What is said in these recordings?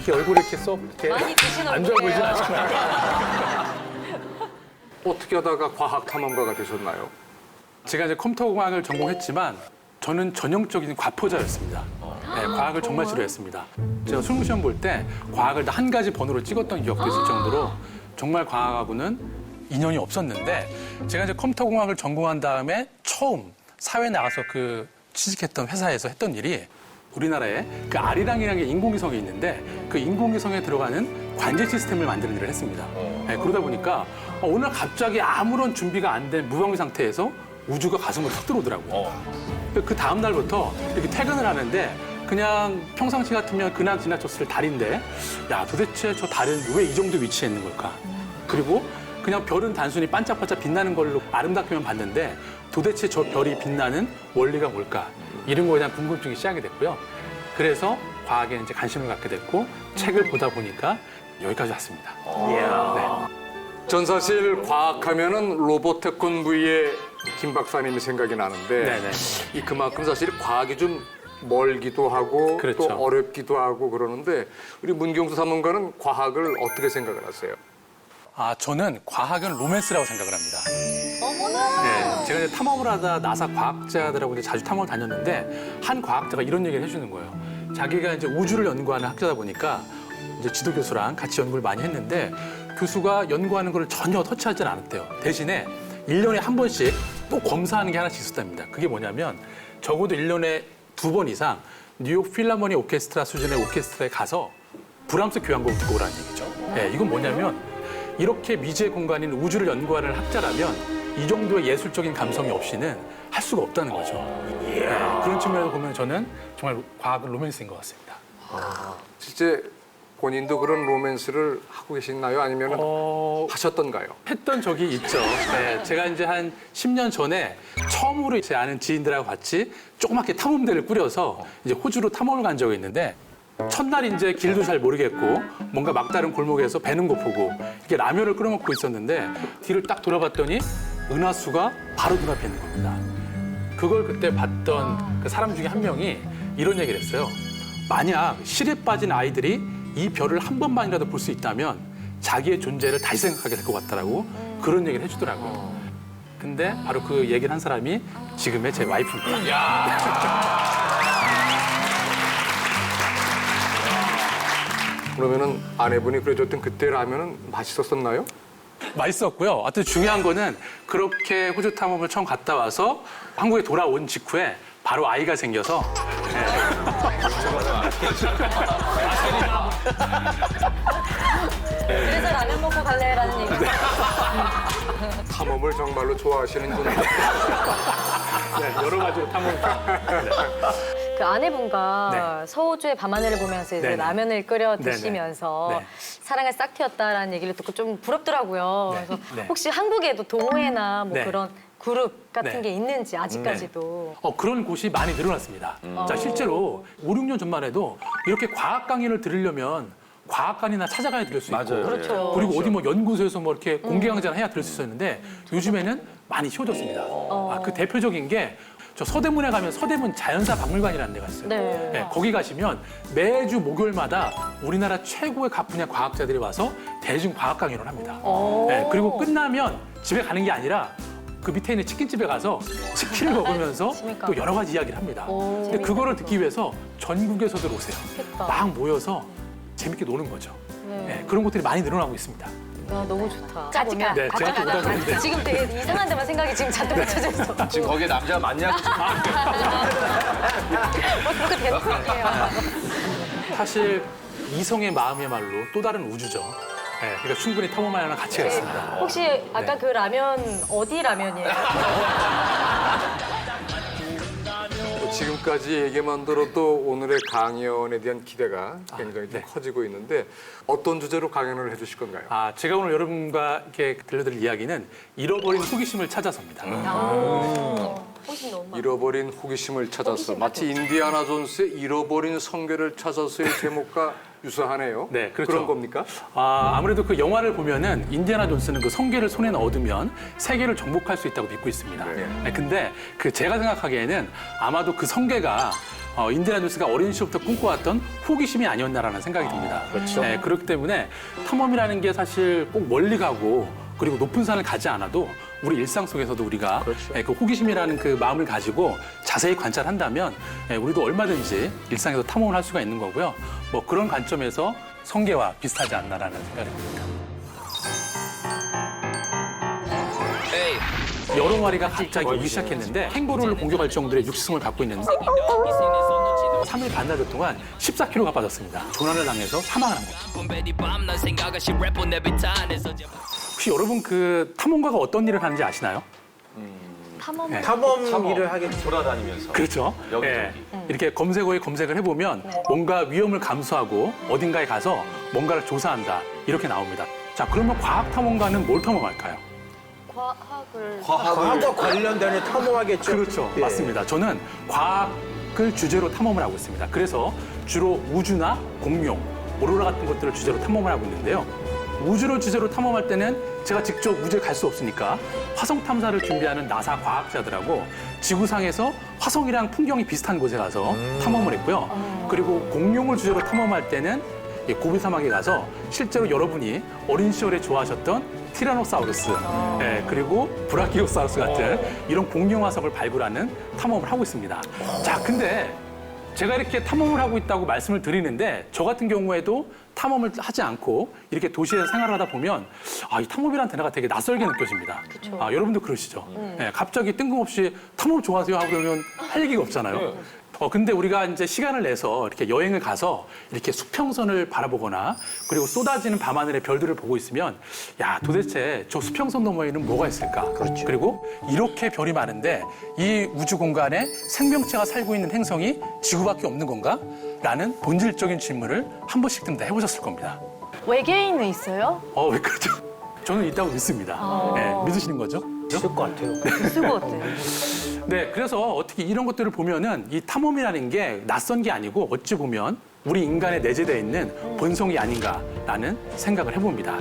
이렇게 얼굴이 이렇게 쏙 이렇게 많이 드신 안 좋아 보이진 얼굴이에요. 않지만 어떻게 하다가 과학 탐험가가 되셨나요? 제가 이제 컴퓨터공학을 전공했지만 저는 전형적인 과포자였습니다. 네, 과학을 정말 싫어했습니다. 제가 술무시험 볼 때 과학을 다 한 가지 번호로 찍었던 기억도 있을 정도로 정말 과학하고는 인연이 없었는데 제가 이제 컴퓨터공학을 전공한 다음에 처음 사회에 나가서 그 취직했던 회사에서 했던 일이 우리나라에 그 아리랑이라는 게 인공위성이 있는데 그 인공위성에 들어가는 관제 시스템을 만드는 일을 했습니다. 네, 그러다 보니까 어느 날 갑자기 아무런 준비가 안 된 무방비 상태에서 우주가 가슴으로 탁 들어오더라고요. 그 다음 날부터 이렇게 퇴근을 하는데 그냥 평상시 같으면 그냥 지나쳤을 달인데 야 도대체 저 달은 왜 이 정도 위치에 있는 걸까? 그리고 그냥 별은 단순히 반짝반짝 빛나는 걸로 아름답게만 봤는데 도대체 저 별이 빛나는 원리가 뭘까? 이런 거에 대한 궁금증이 시작이 됐고요. 그래서 과학에 이제 관심을 갖게 됐고 책을 보다 보니까 여기까지 왔습니다. 전 사실 과학하면은 로봇 태권브이의 김 박사님이 생각이 나는데 네네. 이 그만큼 사실 과학이 좀 멀기도 하고 그렇죠. 또 어렵기도 하고 그러는데 우리 문경수 사문가는 과학을 어떻게 생각을 하세요? 아 저는 과학은 로맨스라고 생각을 합니다. 어머나. 네, 제가 이제 탐험을 하다 나사 과학자들하고 이제 자주 탐험을 다녔는데 한 과학자가 이런 얘기를 해주는 거예요. 자기가 이제 우주를 연구하는 학자다 보니까 이제 지도 교수랑 같이 연구를 많이 했는데 교수가 연구하는 걸 전혀 터치하지 않았대요. 대신에 1년에 한 번씩 또 검사하는 게 하나씩 있었답니다. 그게 뭐냐면 적어도 1년에 2번 이상 뉴욕 필라모니 오케스트라 수준의 오케스트라에 가서 브람스 교향곡을 듣고 오라는 얘기죠. 네, 이건 뭐냐면 이렇게 미지의 공간인 우주를 연구하는 학자라면 이 정도의 예술적인 감성이 없이는 할 수가 없다는 거죠. 네, 그런 측면에서 보면 저는 정말 과학은 로맨스인 것 같습니다. 실제 본인도 그런 로맨스를 하고 계시나요? 아니면 하셨던가요? 했던 적이 있죠. 네, 제가 이제 한 10년 전에 처음으로 제 아는 지인들하고 같이 조그맣게 탐험대를 꾸려서 이제 호주로 탐험을 간 적이 있는데 첫날 이제 길도 잘 모르겠고 뭔가 막다른 골목에서 배는 고프고 이렇게 라면을 끓여 먹고 있었는데 뒤를 딱 돌아봤더니 은하수가 바로 눈앞에 있는 겁니다. 그걸 그때 봤던 그 사람 중에 한 명이 이런 얘기를 했어요. 만약 실에 빠진 아이들이 이 별을 한 번만이라도 볼 수 있다면 자기의 존재를 다시 생각하게 될 것 같다라고 그런 얘기를 해주더라고요. 근데 바로 그 얘기를 한 사람이 지금의 제 와이프입니다. 그러면은 아내분이 끓여줬던 그때 라면은 맛있었었나요? 맛있었고요. 하여튼 중요한 거는 그렇게 호주 탐험을 처음 갔다 와서 한국에 돌아온 직후에 바로 아이가 생겨서 그래서 라면 먹고 갈래라는 얘기. 탐험을 정말로 좋아하시는군요. 네, 여러 가지로 탐험을 그 아내분과 서우주의 밤하늘을 보면서 이제 네네. 라면을 끓여 네네. 드시면서 네. 사랑을 싹 틔웠다라는 얘기를 듣고 좀 부럽더라고요. 네. 그래서 네. 혹시 한국에도 동호회나 뭐 네. 그런 그룹 같은 네. 게 있는지 아직까지도. 그런 곳이 많이 늘어났습니다. 자, 실제로 5, 6년 전만 해도 이렇게 과학 강의를 들으려면 과학관이나 찾아가야 들을 수 있고 그렇죠. 그리고 어디 뭐 연구소에서 뭐 이렇게 공개 강좌를 해야 들을 수 있었는데 요즘에는 많이 쉬워졌습니다. 그 대표적인 게 저 서대문에 가면 서대문 자연사 박물관이라는 데가 있어요. 네. 네, 거기 가시면 매주 목요일마다 우리나라 최고의 각 분야 과학자들이 와서 대중 과학 강연을 합니다. 네, 그리고 끝나면 집에 가는 게 아니라 그 밑에 있는 치킨집에 가서 치킨을 먹으면서 재밌다. 또 여러 가지 이야기를 합니다. 근데 재밌다. 그거를 듣기 위해서 전국에서들 오세요. 좋겠다. 막 모여서 재밌게 노는 거죠. 네, 그런 것들이 많이 늘어나고 있습니다. 야, 너무 좋다. 같이 가. 네, 제가 또 오다 보는데 지금 되게 이상한 데만 생각이 지금 잔뜩 꽂혀져 있어. 지금 거기에 남자가 많냐고 지금. 뭐 그렇게 되는 거예요. 사실 이성의 마음이야말로 또 다른 우주죠. 네, 그러니까 충분히 탐험할 만한 가치가 있습니다. 혹시 아까 그 라면 어디 라면이에요? 지금까지 얘기만 들어도 오늘의 강연에 대한 기대가 굉장히 좀 네. 커지고 있는데 어떤 주제로 강연을 해주실 건가요? 제가 오늘 여러분과 이렇게 들려드릴 이야기는 잃어버린 호기심을 찾아서입니다. 훨씬 너무 많아. 잃어버린 호기심을 찾아서 마치 인디아나 존스의 잃어버린 성계를 찾아서의 제목과 유사하네요. 네, 그렇죠. 그런 겁니까? 아무래도 그 영화를 보면은 인디아나 존스는 그 성계를 손에 얻으면 세계를 정복할 수 있다고 믿고 있습니다. 네. 근데 그 제가 생각하기에는 아마도 그 성계가 인디아나 존스가 어린 시절부터 꿈꿔왔던 호기심이 아니었나라는 생각이 듭니다. 그렇죠. 네, 그렇기 때문에 탐험이라는 게 사실 꼭 멀리 가고 그리고 높은 산을 가지 않아도 우리 일상 속에서도 우리가 그렇죠. 그 호기심이라는 그 마음을 가지고 자세히 관찰한다면 우리도 얼마든지 일상에서 탐험을 할 수가 있는 거고요. 뭐 그런 관점에서 성계와 비슷하지 않나라는 생각이 듭니다. 여러 마리가 갑자기 오기 시작했는데 캥거루를 공격할 정도의 육식성을 갖고 있는데 3일 반나절 동안 14kg가 빠졌습니다. 조난을 당해서 사망을 한 겁니다. 혹시 여러분 그 탐험가가 어떤 일을 하는지 아시나요? 탐험. 네. 탐험 일을 하겠죠. 돌아다니면서. 그렇죠. 여기저기. 이렇게 검색어에 검색을 해보면 뭔가 위험을 감수하고 어딘가에 가서 뭔가를 조사한다 이렇게 나옵니다. 자, 그러면 과학 탐험가는 뭘 탐험할까요? 과학과 관련되는 탐험하겠죠. 그렇죠. 예. 맞습니다. 저는 과학을 주제로 탐험을 하고 있습니다. 그래서 주로 우주나 공룡, 오로라 같은 것들을 주제로 탐험을 하고 있는데요. 우주를 주제로 탐험할 때는 제가 직접 우주에 갈 수 없으니까 화성 탐사를 준비하는 나사 과학자들하고 지구상에서 화성이랑 풍경이 비슷한 곳에 가서 탐험을 했고요. 그리고 공룡을 주제로 탐험할 때는 이 고비 사막에 가서 실제로 여러분이 어린 시절에 좋아하셨던 티라노사우루스, 그리고 브라키오사우루스 같은 이런 공룡 화석을 발굴하는 탐험을 하고 있습니다. 자, 근데 제가 이렇게 탐험을 하고 있다고 말씀을 드리는데 저 같은 경우에도 탐험을 하지 않고 이렇게 도시에서 생활을 하다 보면 이 탐험이라는 단어가 되게 낯설게 느껴집니다. 여러분도 그러시죠? 갑자기 뜬금없이 탐험 좋아하세요 하고 그러면 할 얘기가 없잖아요. 근데 우리가 이제 시간을 내서 이렇게 여행을 가서 이렇게 수평선을 바라보거나 그리고 쏟아지는 밤하늘의 별들을 보고 있으면 야, 도대체 저 수평선 너머에는 뭐가 있을까? 그렇죠. 그리고 이렇게 별이 많은데 이 우주 공간에 생명체가 살고 있는 행성이 지구밖에 없는 건가? 라는 본질적인 질문을 한 번씩은 다 해보셨을 겁니다. 외계인은 있어요? 왜 그러죠? 저는 있다고 믿습니다. 네, 믿으시는 거죠? 있을 것 같아요. 있을 것 같아요. 네, 그래서 어떻게 이런 것들을 보면은 이 탐험이라는 게 낯선 게 아니고 어찌 보면 우리 인간에 내재되어 있는 본성이 아닌가라는 생각을 해봅니다.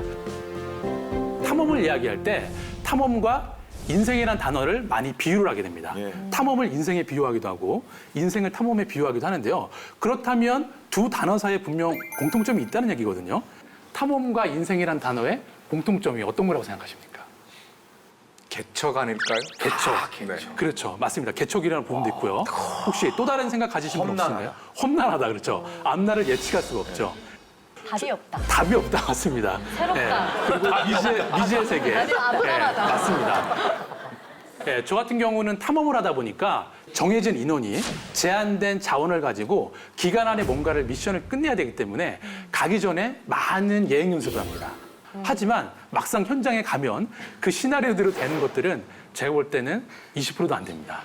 탐험을 이야기할 때 탐험과 인생이라는 단어를 많이 비유를 하게 됩니다. 탐험을 인생에 비유하기도 하고 인생을 탐험에 비유하기도 하는데요. 그렇다면 두 단어 사이에 분명 공통점이 있다는 얘기거든요. 탐험과 인생이라는 단어의 공통점이 어떤 거라고 생각하십니까? 개척 아닐까요? 개척. 네. 그렇죠. 맞습니다. 개척이라는 부분도 있고요. 혹시 또 다른 생각 가지신 분 없으신가요? 험난하다. 그렇죠. 앞날을 예측할 수가 없죠. 답이 없다. 답이 없다. 맞습니다. 새롭다. 그리고 미지의 세계. 아주 아무나라다. 맞습니다. 저 같은 경우는 탐험을 하다 보니까 정해진 인원이 제한된 자원을 가지고 기간 안에 뭔가를 미션을 끝내야 되기 때문에 가기 전에 많은 예행 연습을 합니다. 하지만 막상 현장에 가면 그 시나리오대로 되는 것들은 제가 볼 때는 20%도 안 됩니다.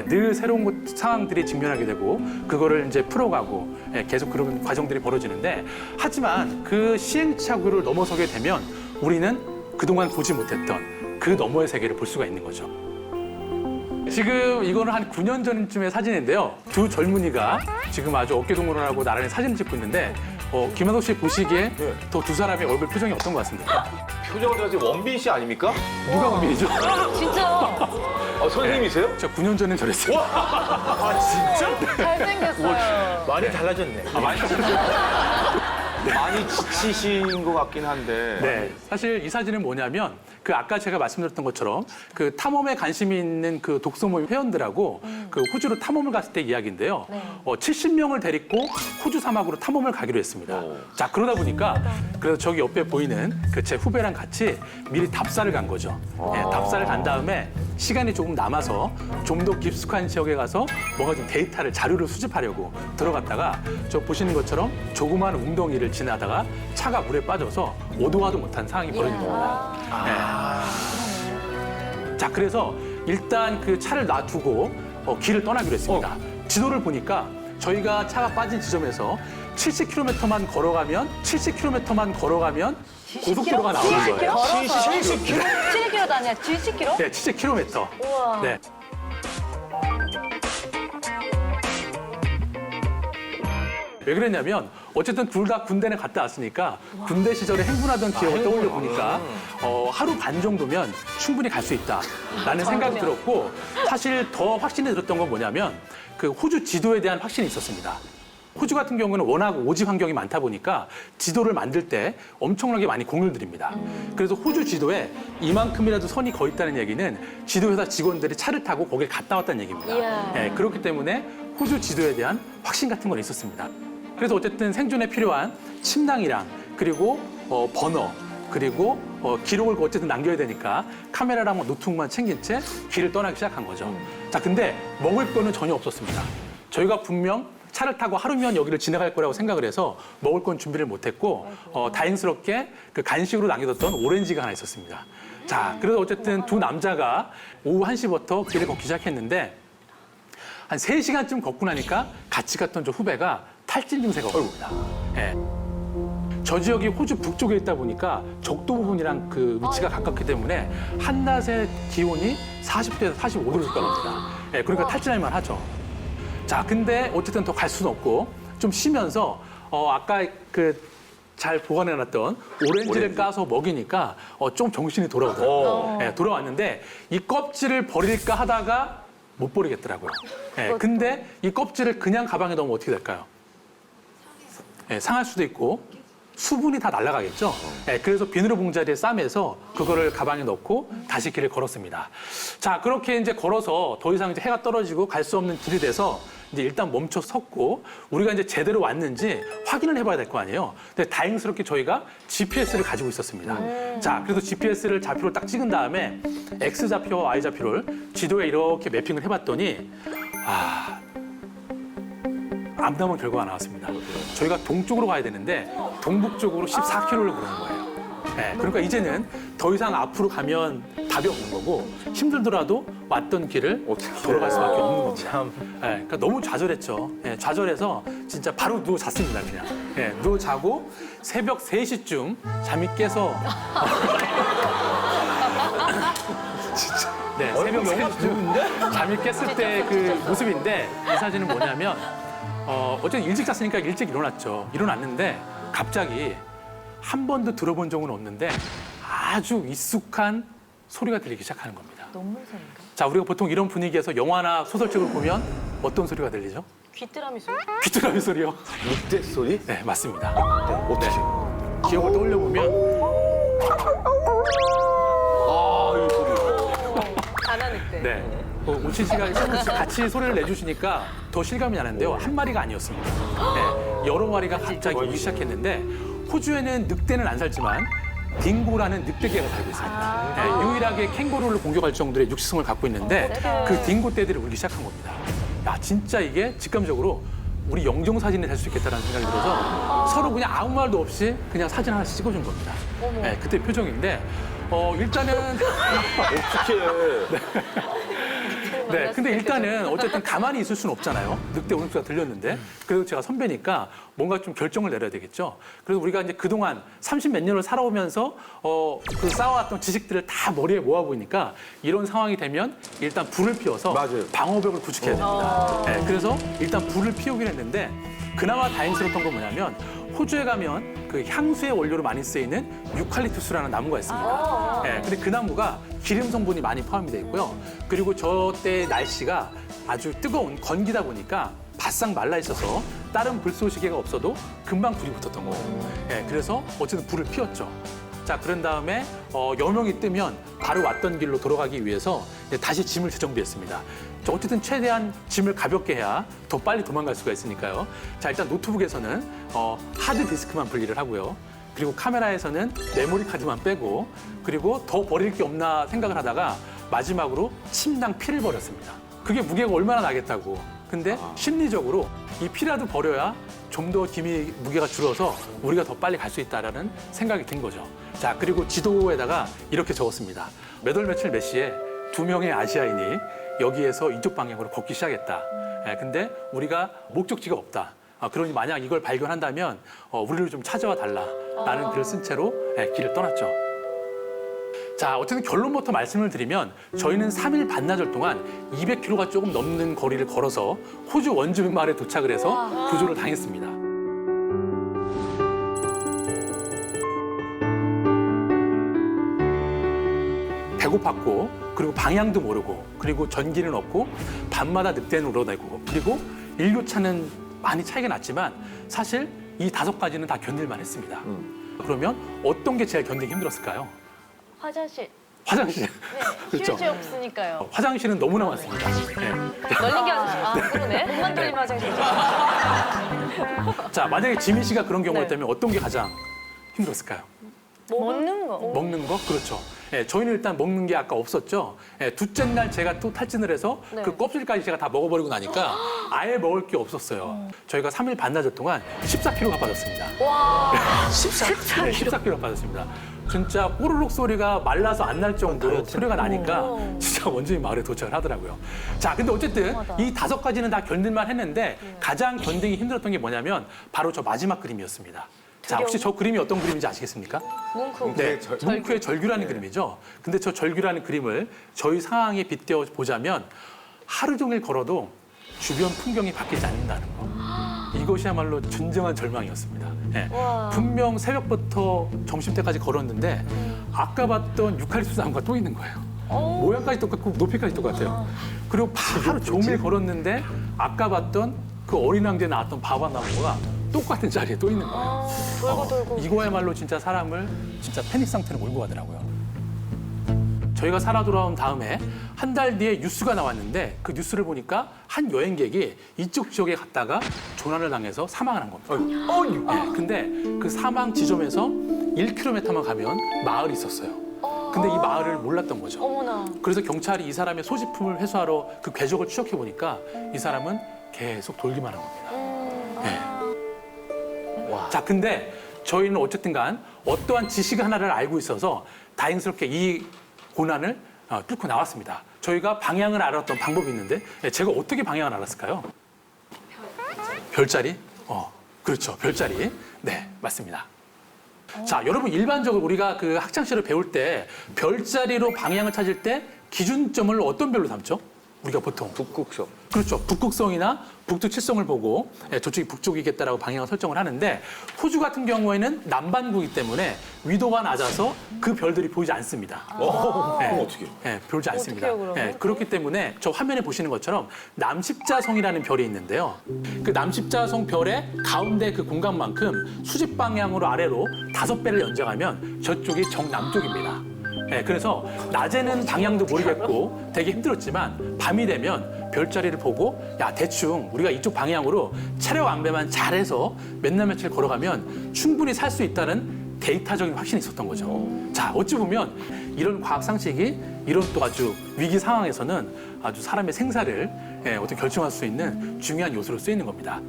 늘 새로운 상황들이 직면하게 되고 그거를 이제 풀어가고 계속 그런 과정들이 벌어지는데 하지만 그 시행착오를 넘어서게 되면 우리는 그동안 보지 못했던 그 너머의 세계를 볼 수가 있는 거죠. 지금 이거는 한 9년 전쯤의 사진인데요. 두 젊은이가 지금 아주 어깨동무를 하고 나란히 사진을 찍고 있는데 김한석 씨 보시기에 더 두 사람의 얼굴 표정이 어떤 것 같습니까? 표정을 제가 지금 원빈 씨 아닙니까? 누가 원빈이죠? 진짜 선생님이세요? 저 9년 전에 저랬어요. 아, 진짜? 잘생겼어요. 많이 달라졌네. 많이 지치신 것 같긴 한데. 네, 사실 이 사진은 뭐냐면 그 아까 제가 말씀드렸던 것처럼 그 탐험에 관심이 있는 그 독서모임 회원들하고 그 호주로 탐험을 갔을 때 이야기인데요. 70명을 데리고 호주 사막으로 탐험을 가기로 했습니다. 자, 그러다 보니까 그래서 저기 옆에 보이는 그 제 후배랑 같이 미리 답사를 간 거죠. 답사를 간 다음에 시간이 조금 남아서 좀 더 깊숙한 지역에 가서 뭔가 좀 데이터를 자료를 수집하려고 들어갔다가 저 보시는 것처럼 조그마한 웅덩이를 지나다가 차가 물에 빠져서 오도와도 못한 상황이 벌어진 겁니다. 자, 그래서 일단 그 차를 놔두고 길을 떠나기로 했습니다. 지도를 보니까 저희가 차가 빠진 지점에서 70km만 걸어가면 고속도로가 나오는 거예요. 걸어서 70km도 아니야. 70km? 네, 70km. 우와. 네. 왜 그랬냐면 어쨌든 둘 다 군대는 갔다 왔으니까 군대 시절에 행군하던 기억을 떠올려 보니까 하루 반 정도면 충분히 갈 수 있다라는 생각이 들었고 사실 더 확신이 들었던 건 뭐냐면 그 호주 지도에 대한 확신이 있었습니다. 호주 같은 경우는 워낙 오지 환경이 많다 보니까 지도를 만들 때 엄청나게 많이 공을 들입니다. 그래서 호주 지도에 이만큼이라도 선이 거 있다는 얘기는 지도회사 직원들이 차를 타고 거길 갔다 왔다는 얘기입니다. 이야. 예, 그렇기 때문에 호주 지도에 대한 확신 같은 건 있었습니다. 그래서 어쨌든 생존에 필요한 침낭이랑 그리고 버너 그리고 기록을 어쨌든 남겨야 되니까 카메라랑 노트북만 챙긴 채 길을 떠나기 시작한 거죠. 자, 근데 먹을 거는 전혀 없었습니다. 저희가 분명 차를 타고 하루면 여기를 지나갈 거라고 생각을 해서 먹을 건 준비를 못했고 다행스럽게 그 간식으로 남겨뒀던 오렌지가 하나 있었습니다. 자, 그래서 어쨌든 두 남자가 오후 1시부터 길을 걷기 시작했는데 한 3시간쯤 걷고 나니까 같이 갔던 저 후배가 탈진 증세가 옵니다. 예. 저 지역이 호주 북쪽에 있다 보니까 적도 부분이랑 그 위치가 가깝기 때문에 한낮의 기온이 40도에서 45도를 가깝습니다. 예, 그러니까 탈진할 만하죠. 자, 근데 어쨌든 더 갈 수는 없고 좀 쉬면서 아까 그 잘 보관해놨던 오렌지를 까서 먹이니까 좀 정신이 돌아오더라고요. 예, 돌아왔는데 이 껍질을 버릴까 하다가 못 버리겠더라고요. 예, 근데 이 껍질을 그냥 가방에 넣으면 어떻게 될까요? 예, 상할 수도 있고 수분이 다 날아가겠죠. 예, 그래서 비닐로 봉자리에 싸매서 그거를 가방에 넣고 다시 길을 걸었습니다. 자, 그렇게 이제 걸어서 더 이상 이제 해가 떨어지고 갈 수 없는 길이 돼서 이제 일단 멈춰 섰고 우리가 이제 제대로 왔는지 확인을 해봐야 될 거 아니에요. 근데 다행스럽게 저희가 GPS를 가지고 있었습니다. 자, 그래서 GPS를 좌표를 딱 찍은 다음에 X 좌표와 Y 좌표를 지도에 이렇게 매핑을 해봤더니 암담한 결과가 나왔습니다. 저희가 동쪽으로 가야 되는데 동북쪽으로 14km를 걸은 거예요. 네, 그러니까 이제는 더 이상 앞으로 가면 답이 없는 거고 힘들더라도 왔던 길을 돌아갈 수밖에 없는 겁니다. 네, 그러니까 너무 좌절했죠. 네, 좌절해서 진짜 바로 누워 잤습니다, 그냥. 네, 누워 자고 새벽 3시쯤 잠이 깨서 네, 새벽 3시쯤 잠이 깼을 때 그 모습인데 이 사진은 뭐냐면 어쨌든 일찍 잤으니까 일찍 일어났죠. 일어났는데 갑자기 한 번도 들어본 적은 없는데 아주 익숙한 소리가 들리기 시작하는 겁니다. 논문선인가? 자, 우리가 보통 이런 분위기에서 영화나 소설책을 보면 어떤 소리가 들리죠? 귀뚜라미 소리? 귀뚜라미 소리요? 늑대 소리? 네, 맞습니다. 어떻게? 기억을 떠올려보면 이 소리. 가나늑대. 네. 오친 씨가 같이 소리를 내주시니까 더 실감이 나는데요. 한 마리가 아니었습니다. 네, 여러 마리가 갑자기 오기 시작했는데 호주에는 늑대는 안 살지만 딩고라는 늑대개가 살고 있습니다. 네, 유일하게 캥거루를 공격할 정도의 육식성을 갖고 있는데 그 딩고 떼들이 울기 시작한 겁니다. 야, 진짜 이게 직감적으로 우리 영정사진이 될 수 있겠다는 생각이 들어서 서로 그냥 아무 말도 없이 그냥 사진 하나씩 찍어준 겁니다. 네, 그때 표정인데 일단은 어떻게? 네, 근데 일단은 어쨌든 가만히 있을 수는 없잖아요. 늑대 울음소리가 들렸는데. 그래서 제가 선배니까 뭔가 좀 결정을 내려야 되겠죠. 그래서 우리가 이제 그동안 30몇 년을 살아오면서 그 쌓아왔던 지식들을 다 머리에 모아보니까 이런 상황이 되면 일단 불을 피워서 맞아요. 방어벽을 구축해야 됩니다. 네, 그래서 일단 불을 피우긴 했는데 그나마 다행스러웠던 건 뭐냐면 호주에 가면 그 향수의 원료로 많이 쓰이는 유칼립투스라는 나무가 있습니다. 네, 근데 그 나무가 기름 성분이 많이 포함이 돼 있고요. 그리고 저때 날씨가 아주 뜨거운 건기다 보니까 바싹 말라 있어서 다른 불쏘시개가 없어도 금방 불이 붙었던 거예요. 네, 그래서 어쨌든 불을 피웠죠. 자, 그런 다음에 여명이 뜨면 바로 왔던 길로 돌아가기 위해서 이제 다시 짐을 재정비했습니다. 어쨌든 최대한 짐을 가볍게 해야 더 빨리 도망갈 수가 있으니까요. 자, 일단 노트북에서는 하드 디스크만 분리를 하고요. 그리고 카메라에서는 메모리 카드만 빼고 그리고 더 버릴 게 없나 생각을 하다가 마지막으로 침낭 필을 버렸습니다. 그게 무게가 얼마나 나겠다고. 근데 심리적으로 이 피라도 버려야 좀 더 무게가 줄어서 우리가 더 빨리 갈 수 있다라는 생각이 든 거죠. 자, 그리고 지도에다가 이렇게 적었습니다. 몇 월 며칠 몇 시에 2명의 아시아인이 여기에서 이쪽 방향으로 걷기 시작했다. 근데 우리가 목적지가 없다. 그러니 만약 이걸 발견한다면 우리를 좀 찾아와 달라라는 글을 쓴 채로 길을 떠났죠. 자, 어쨌든 결론부터 말씀을 드리면 저희는 3일 반나절 동안 200km가 조금 넘는 거리를 걸어서 호주 원주민 마을에 도착을 해서 구조를 당했습니다. 배고팠고 그리고 방향도 모르고 그리고 전기는 없고 밤마다 늑대는 우러다니고 그리고 일교차는 많이 차이가 났지만 사실 이 5가지는 다 견딜만 했습니다. 그러면 어떤 게 제일 견디기 힘들었을까요? 화장실. 화장실. 네, 그렇죠. 휴지 없으니까요. 화장실은 너무나 많습니다. 네. 널린 게 화장실. 그러네. 몸만 돌리면 화장실이죠. 자, 만약에 지민 씨가 그런 경우였다면 어떤 게 가장 힘들었을까요? 먹는 거. 먹는 거? 그렇죠. 예, 저희는 일단 먹는 게 아까 없었죠. 예, 둘째 날 제가 또 탈진을 해서 네. 그 껍질까지 제가 다 먹어버리고 나니까 아예 먹을 게 없었어요. 저희가 3일 반나절 동안 14kg가 빠졌습니다. 와. 14kg 빠졌습니다. 진짜 꼬르륵 소리가 말라서 안 날 정도로 소리가 나니까 진짜 원주민 마을에 도착을 하더라고요. 자, 근데 어쨌든 이 5가지는 다 견딜만 했는데 가장 견디기 힘들었던 게 뭐냐면 바로 저 마지막 그림이었습니다. 자, 혹시 저 그림이 어떤 그림인지 아시겠습니까? 뭉크. 네, 뭉크의 절규라는 그림이죠. 근데 저 절규라는 그림을 저희 상황에 빗대어 보자면 하루 종일 걸어도 주변 풍경이 바뀌지 않는다는 거. 이것이야말로 진정한 절망이었습니다. 네, 분명 새벽부터 점심때까지 걸었는데 아까 봤던 유칼립투스 나무가 또 있는 거예요. 모양까지 똑같고 높이까지 똑같아요. 그리고 하루 종일 걸었는데 아까 봤던 그 어린 왕자에 나왔던 바바 나무가 똑같은 자리에 또 있는 거예요. 돌고 돌고. 이거야말로 진짜 사람을 진짜 패닉 상태로 몰고 가더라고요. 저희가 살아 돌아온 다음에 한 달 뒤에 뉴스가 나왔는데 그 뉴스를 보니까 한 여행객이 이쪽 지역에 갔다가 조난을 당해서 사망을 한 겁니다. 네, 근데 그 사망 지점에서 1km만 가면 마을이 있었어요. 근데 이 마을을 몰랐던 거죠. 어머나. 그래서 경찰이 이 사람의 소지품을 회수하러 그 궤적을 추적해 보니까 이 사람은 계속 돌기만 한 겁니다. 네. 자, 근데 저희는 어쨌든 간 어떠한 지식 하나를 알고 있어서 다행스럽게 이 고난을 뚫고 나왔습니다. 저희가 방향을 알았던 방법이 있는데 제가 어떻게 방향을 알았을까요? 별자리? 그렇죠. 별자리. 네, 맞습니다. 자, 여러분 일반적으로 우리가 그 학창시절을 배울 때 별자리로 방향을 찾을 때 기준점을 어떤 별로 삼죠? 우리가 보통 북극성. 그렇죠. 북극성이나 북두칠성을 보고 저쪽이 북쪽이겠다라고 방향을 설정을 하는데 호주 같은 경우에는 남반구이기 때문에 위도가 낮아서 그 별들이 보이지 않습니다. 그럼 어떻게? 보이지 않습니다. 어떡해요, 그러면? 그렇기 때문에 저 화면에 보시는 것처럼 남십자성이라는 별이 있는데요. 그 남십자성 별의 가운데 그 공간만큼 수직 방향으로 아래로 5배를 연장하면 저쪽이 정남쪽입니다. 그래서 낮에는 방향도 모르겠고 되게 힘들었지만 밤이 되면 별자리를 보고 야 대충 우리가 이쪽 방향으로 차량 안배만 잘해서 몇 날 며칠 걸어가면 충분히 살 수 있다는 데이터적인 확신이 있었던 거죠. 자, 어찌 보면 이런 과학 상식이 이런 또 아주 위기 상황에서는 아주 사람의 생사를 어떻게 결정할 수 있는 중요한 요소로 쓰이는 겁니다.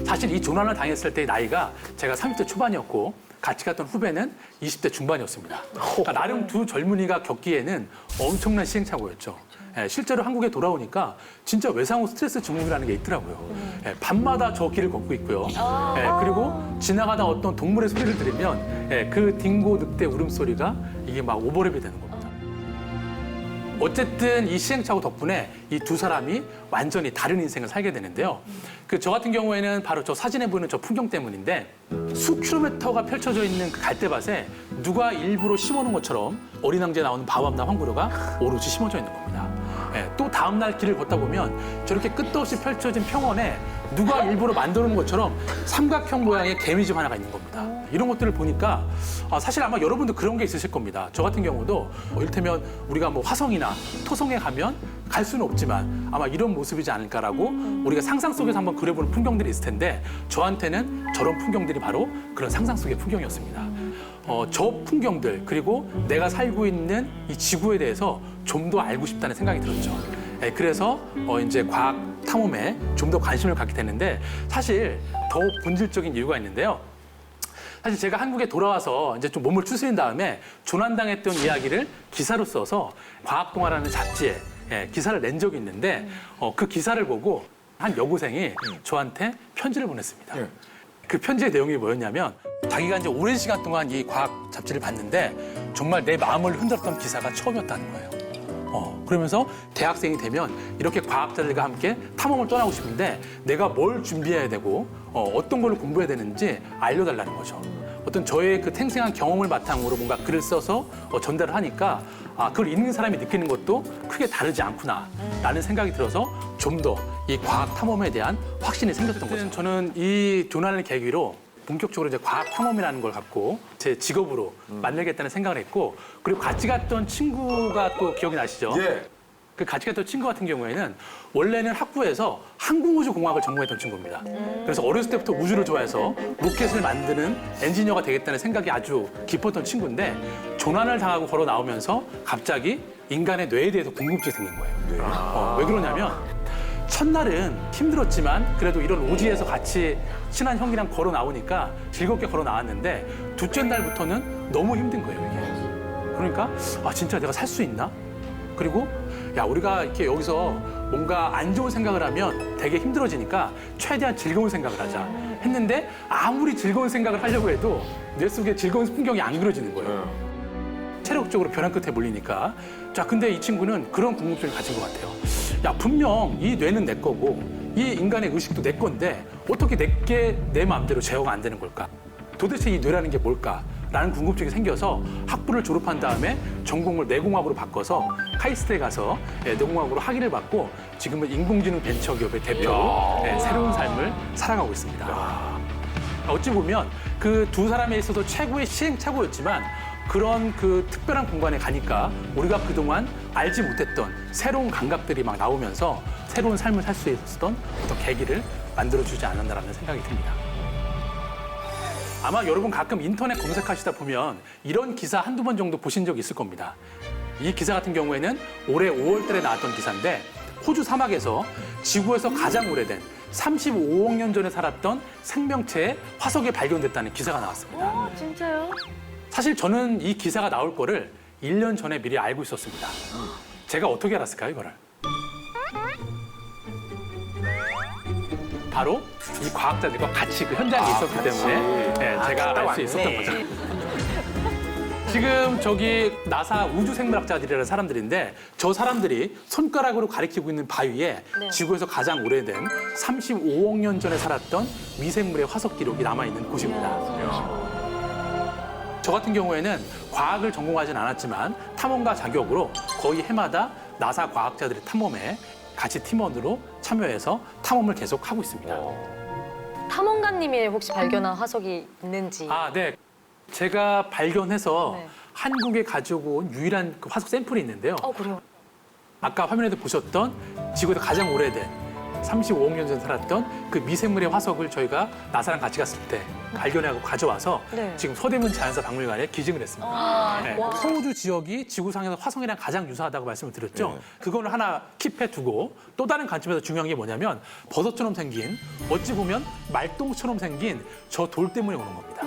사실 이 조난을 당했을 때의 나이가 제가 30대 초반이었고 같이 갔던 후배는 20대 중반이었습니다. 그러니까 나름 두 젊은이가 겪기에는 엄청난 시행착오였죠. 실제로 한국에 돌아오니까 진짜 외상후 스트레스 증후군이라는 게 있더라고요. 밤마다 저 길을 걷고 있고요. 그리고 지나가다 어떤 동물의 소리를 들으면 그 딩고 늑대 울음소리가 이게 막 오버랩이 되는 겁니다. 어쨌든 이 시행착오 덕분에 이 두 사람이 완전히 다른 인생을 살게 되는데요. 저 같은 경우에는 바로 저 사진에 보이는 저 풍경 때문인데 수 킬로미터가 펼쳐져 있는 그 갈대밭에 누가 일부러 심어놓은 것처럼 어린 왕자에 나오는 바밤나 황구류가 오롯이 심어져 있는 겁니다. 또 다음 날 길을 걷다 보면 저렇게 끝도 없이 펼쳐진 평원에 누가 일부러 만들어 놓은 것처럼 삼각형 모양의 개미집 하나가 있는 겁니다. 이런 것들을 보니까 사실 아마 여러분도 그런 게 있으실 겁니다. 저 같은 경우도 이를테면 우리가 뭐 화성이나 토성에 가면 갈 수는 없지만 아마 이런 모습이지 않을까라고 우리가 상상 속에서 한번 그려보는 풍경들이 있을 텐데 저한테는 저런 풍경들이 바로 그런 상상 속의 풍경이었습니다. 저 풍경들 그리고 내가 살고 있는 이 지구에 대해서 좀 더 알고 싶다는 생각이 들었죠. 그래서 이제 과학 탐험에 좀 더 관심을 갖게 됐는데 사실 더 본질적인 이유가 있는데요. 사실 제가 한국에 돌아와서 이제 좀 몸을 추스린 다음에 조난당했던 이야기를 기사로 써서 과학동화라는 잡지에 기사를 낸 적이 있는데 그 기사를 보고 한 여고생이 저한테 편지를 보냈습니다. 그 편지의 내용이 뭐였냐면 자기가 이제 오랜 시간 동안 이 과학 잡지를 봤는데 정말 내 마음을 흔들었던 기사가 처음이었다는 거예요. 그러면서 대학생이 되면 이렇게 과학자들과 함께 탐험을 떠나고 싶은데 내가 뭘 준비해야 되고 어떤 걸 공부해야 되는지 알려달라는 거죠. 어떤 저의 그 생생한 경험을 바탕으로 뭔가 글을 써서 전달을 하니까 그걸 읽는 사람이 느끼는 것도 크게 다르지 않구나라는 생각이 들어서 좀 더 이 과학 탐험에 대한 확신이 생겼던 거죠. 저는 이 조난을 계기로 본격적으로 이제 과학 탐험이라는 걸 갖고 제 직업으로 만들겠다는 생각을 했고, 그리고 같이 갔던 친구가 또 기억이 나시죠? 예. 그 같이 갔던 친구 같은 경우에는 원래는 학부에서 항공우주공학을 전공했던 친구입니다. 그래서 어렸을 때부터 우주를 좋아해서 로켓을 만드는 엔지니어가 되겠다는 생각이 아주 깊었던 친구인데, 조난을 당하고 걸어 나오면서 갑자기 인간의 뇌에 대해서 궁금증이 생긴 거예요. 왜 그러냐면 첫날은 힘들었지만 그래도 이런 오지에서 같이 친한 형이랑 걸어 나오니까 즐겁게 걸어 나왔는데, 둘째 날부터는 너무 힘든 거예요, 이게. 그러니까 진짜 내가 살 수 있나? 그리고 야, 우리가 이렇게 여기서 뭔가 안 좋은 생각을 하면 되게 힘들어지니까 최대한 즐거운 생각을 하자 했는데, 아무리 즐거운 생각을 하려고 해도 뇌 속에 즐거운 풍경이 안 그려지는 거예요. 체력적으로 벼랑 끝에 몰리니까. 자, 근데 이 친구는 그런 궁금증을 가진 것 같아요. 야, 분명 이 뇌는 내 거고 이 인간의 의식도 내 건데 어떻게 내게 내 마음대로 제어가 안 되는 걸까? 도대체 이 뇌라는 게 뭘까? 라는 궁금증이 생겨서 학부를 졸업한 다음에 전공을 뇌공학으로 바꿔서 카이스트에 가서 뇌공학으로 학위를 받고 지금은 인공지능 벤처기업의 대표로 새로운 삶을 살아가고 있습니다. 어찌 보면 그 두 사람에 있어서 최고의 시행착오였지만, 그런 그 특별한 공간에 가니까 우리가 그동안 알지 못했던 새로운 감각들이 막 나오면서 새로운 삶을 살 수 있었던 어떤 계기를 만들어주지 않았나라는 생각이 듭니다. 아마 여러분 가끔 인터넷 검색하시다 보면 이런 기사 한두 번 정도 보신 적 있을 겁니다. 이 기사 같은 경우에는 올해 5월 달에 나왔던 기사인데, 호주 사막에서 지구에서 가장 오래된 35억 년 전에 살았던 생명체의 화석이 발견됐다는 기사가 나왔습니다. 진짜요? 사실 저는 이 기사가 나올 거를 1년 전에 미리 알고 있었습니다. 제가 어떻게 알았을까요, 이거를? 바로 이 과학자들과 같이 그 현장에 있었기 때문에 제가 알 수 있었던 거죠. 지금 저기 나사 우주생물학자들이라는 사람들인데, 저 사람들이 손가락으로 가리키고 있는 바위에 지구에서 가장 오래된 35억 년 전에 살았던 미생물의 화석 기록이 남아있는 곳입니다. 저 같은 경우에는 과학을 전공하진 않았지만 탐험가 자격으로 거의 해마다 나사 과학자들의 탐험에 같이 팀원으로 참여해서 탐험을 계속 하고 있습니다. 탐험가님이 혹시 발견한 화석이 있는지. 네. 제가 발견해서 네. 한국에 가지고 온 유일한 그 화석 샘플이 있는데요. 그래요? 아까 화면에도 보셨던 지구에서 가장 오래된 35억 년 전 살았던 그 미생물의 화석을 저희가 나사랑 같이 갔을 때 발견하고 가져와서 지금 서대문 자연사 박물관에 기증을 했습니다. 서우주 지역이 지구상에서 화성이랑 가장 유사하다고 말씀을 드렸죠. 그거를 하나 킵해 두고, 또 다른 관점에서 중요한 게 뭐냐면 버섯처럼 생긴, 어찌 보면 말똥처럼 생긴 저 돌 때문에 오는 겁니다.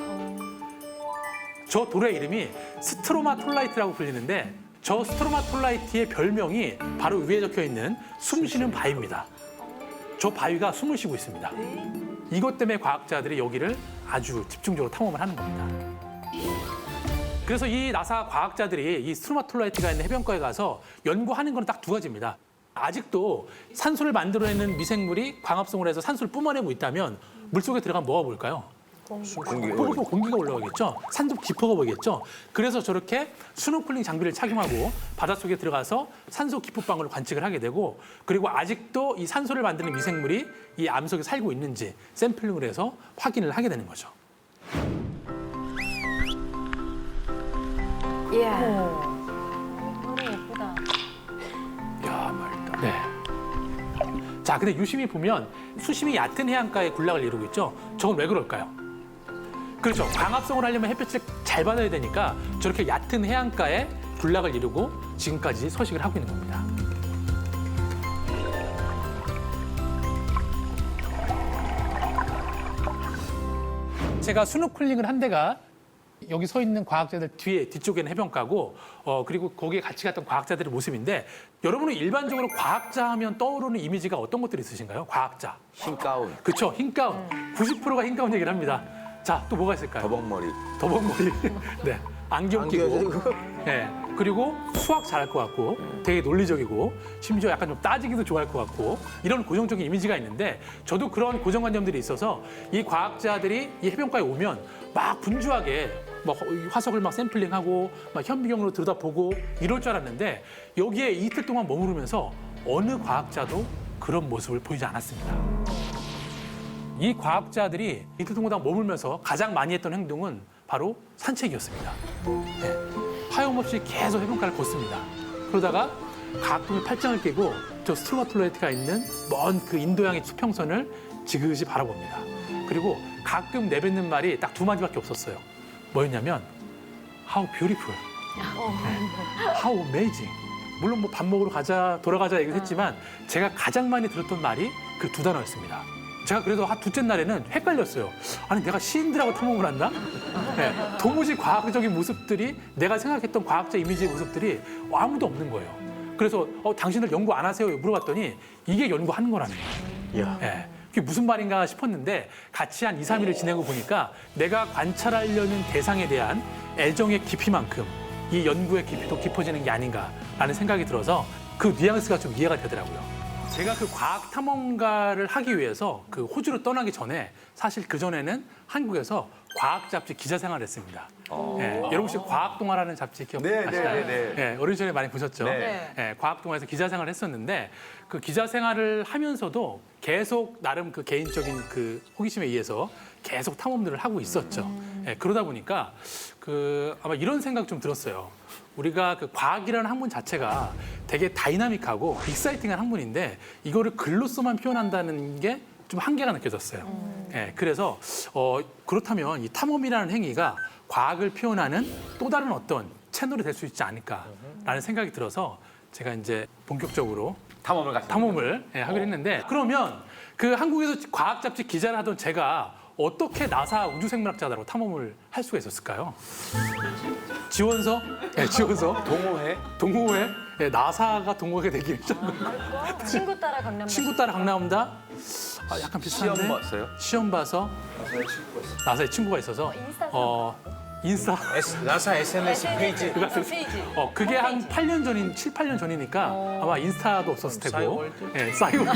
저 돌의 이름이 스트로마톨라이트라고 불리는데, 저 스트로마톨라이트의 별명이 바로 위에 적혀 있는 숨쉬는 바위입니다. 저 바위가 숨을 쉬고 있습니다. 이것 때문에 과학자들이 여기를 아주 집중적으로 탐험을 하는 겁니다. 그래서 이 나사 과학자들이 이 스트로마톨라이트가 있는 해변가에 가서 연구하는 건 딱 두 가지입니다. 아직도 산소를 만들어내는 미생물이 광합성을 해서 산소를 뿜어내고 있다면 물속에 들어가면 뭐가 보일까요? 공기가 올라가겠죠. 산도 깊어가 보이겠죠. 그래서 저렇게 스노클링 장비를 착용하고 바닷속에 들어가서 산소 기포방울을 관측을 하게 되고, 그리고 아직도 이 산소를 만드는 미생물이 이 암석에 살고 있는지 샘플링을 해서 확인을 하게 되는 거죠. 이야. 너무 예쁘다. 야, 말다. 네. 자, 근데 유심히 보면 수심이 얕은 해안가에 군락을 이루고 있죠. 저건 왜 그럴까요? 그렇죠. 광합성을 하려면 햇볕을 잘 받아야 되니까 저렇게 얕은 해안가에 군락을 이루고 지금까지 서식을 하고 있는 겁니다. 제가 스노클링을 한 데가 여기 서 있는 과학자들 뒤쪽에는 해변가고, 그리고 거기에 같이 갔던 과학자들의 모습인데, 여러분은 일반적으로 과학자 하면 떠오르는 이미지가 어떤 것들이 있으신가요? 과학자. 흰 가운, 그렇죠. 흰 가운. 90%가 흰 가운 얘기를 합니다. 자, 또 뭐가 있을까요? 더벅머리. 더벅머리. 네. 안경 끼고, 예, 그리고 수학 잘할 것 같고, 되게 논리적이고, 심지어 약간 좀 따지기도 좋아할 것 같고, 이런 고정적인 이미지가 있는데, 저도 그런 고정관념들이 있어서 이 과학자들이 이 해변가에 오면 막 분주하게 막 화석을 막 샘플링하고, 막 현미경으로 들여다보고 이럴 줄 알았는데, 여기에 이틀 동안 머무르면서 어느 과학자도 그런 모습을 보이지 않았습니다. 이 과학자들이 이틀 동안 머물면서 가장 많이 했던 행동은 바로 산책이었습니다. 네. 하염없이 계속 해변가를 걷습니다. 그러다가 가끔의 팔짱을 끼고 저 스트로마톨레이트가 있는 먼 그 인도양의 수평선을 지그시 바라봅니다. 그리고 가끔 내뱉는 말이 딱 두 마디밖에 없었어요. 뭐였냐면 How beautiful, 네. How amazing. 물론 뭐 밥 먹으러 가자, 돌아가자 얘기를 했지만 제가 가장 많이 들었던 말이 그 두 단어였습니다. 제가 그래도 둘째 날에는 헷갈렸어요. 아니 내가 시인들하고 탐험을 했나? 네, 도무지 과학적인 모습들이 내가 생각했던 과학자 이미지의 모습들이 아무도 없는 거예요. 그래서 당신들 연구 안 하세요? 물어봤더니 이게 연구하는 거라는 거예요. 야. 네, 그게 무슨 말인가 싶었는데 같이 한 2, 3일을 지내고 보니까 내가 관찰하려는 대상에 대한 애정의 깊이만큼 이 연구의 깊이도 깊어지는 게 아닌가라는 생각이 들어서 그 뉘앙스가 좀 이해가 되더라고요. 제가 그 과학 탐험가를 하기 위해서 그 호주로 떠나기 전에 사실 그 전에는 한국에서 과학 잡지 기자 생활을 했습니다. 예, 여러분 혹시 과학동화라는 잡지 기억하시나요? 예, 어린 시절에 많이 보셨죠? 네. 예, 과학동화에서 기자 생활을 했었는데 그 기자 생활을 하면서도 계속 나름 그 개인적인 그 호기심에 의해서 계속 탐험들을 하고 있었죠. 예, 그러다 보니까 그 아마 이런 생각 좀 들었어요. 우리가 그 과학이라는 학문 자체가 되게 다이나믹하고 익사이팅한 학문인데 이거를 글로서만 표현한다는 게 좀 한계가 느껴졌어요. 예, 그래서 그렇다면 이 탐험이라는 행위가 과학을 표현하는 또 다른 어떤 채널이 될 수 있지 않을까라는 생각이 들어서 제가 이제 본격적으로 탐험을 예, 하기로 했는데 그러면 그 한국에서 과학 잡지 기자를 하던 제가 어떻게 나사 우주생물학자로 탐험을 할 수가 있었을까요? 지원서? 네, 지원서. 동호회? 네, 나사가 동호회가 되기 위해서. 친구 따라 강남. 친구 따라 강남 온다? 아, 약간 비슷한데. 시험 봤어요? 시험 봐서. 나사에 친구가 있어서. 인스타. 나사 SNS 페이지. 페이지. 그게 한 8년 전인, 7, 8년 전이니까 아마 인스타도 없었을 테고. 싸이월드? 네, 싸이월드.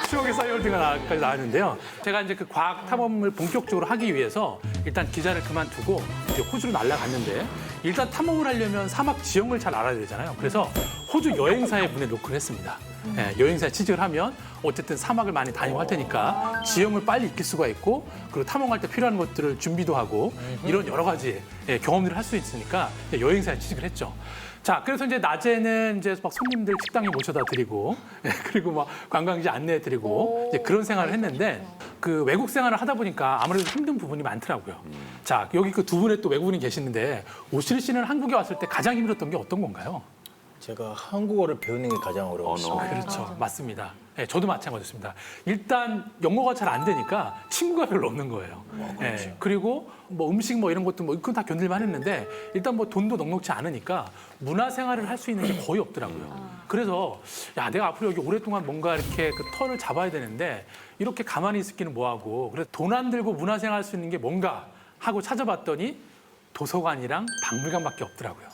추억의 싸이월드가 까지 나왔는데요. 제가 이제 그 과학 탐험을 본격적으로 하기 위해서 일단 기자를 그만두고 이제 호주로 날아갔는데 일단 탐험을 하려면 사막 지형을 잘 알아야 되잖아요. 그래서 호주 여행사에 문에 노크를 했습니다. 예, 여행사에 취직을 하면 어쨌든 사막을 많이 다니고 할 테니까 지형을 빨리 익힐 수가 있고 그리고 탐험할 때 필요한 것들을 준비도 하고 이런 여러 가지 경험들을 할 수 있으니까 여행사에 취직을 했죠. 자, 그래서 이제 낮에는 이제 막 손님들 식당에 모셔다 드리고, 그리고 막 관광지 안내해 드리고, 이제 그런 생활을 했는데, 그 외국 생활을 하다 보니까 아무래도 힘든 부분이 많더라고요. 자, 여기 그 두 분의 또 외국인이 계시는데, 오실 씨는 한국에 왔을 때 가장 힘들었던 게 어떤 건가요? 제가 한국어를 배우는 게 가장 어려웠어요. 그렇죠. 맞습니다. 네, 저도 마찬가지였습니다. 일단 영어가 잘 안 되니까 친구가 별로 없는 거예요. 네, 그리고 뭐 음식 뭐 이런 것도 뭐 그건 다 견딜만 했는데 일단 뭐 돈도 넉넉치 않으니까 문화 생활을 할 수 있는 게 거의 없더라고요. 그래서 야, 내가 앞으로 여기 오랫동안 뭔가 이렇게 그 턴을 잡아야 되는데 이렇게 가만히 있기는 뭐하고 그래서 돈 안 들고 문화 생활 할 수 있는 게 뭔가 하고 찾아봤더니 도서관이랑 박물관밖에 없더라고요.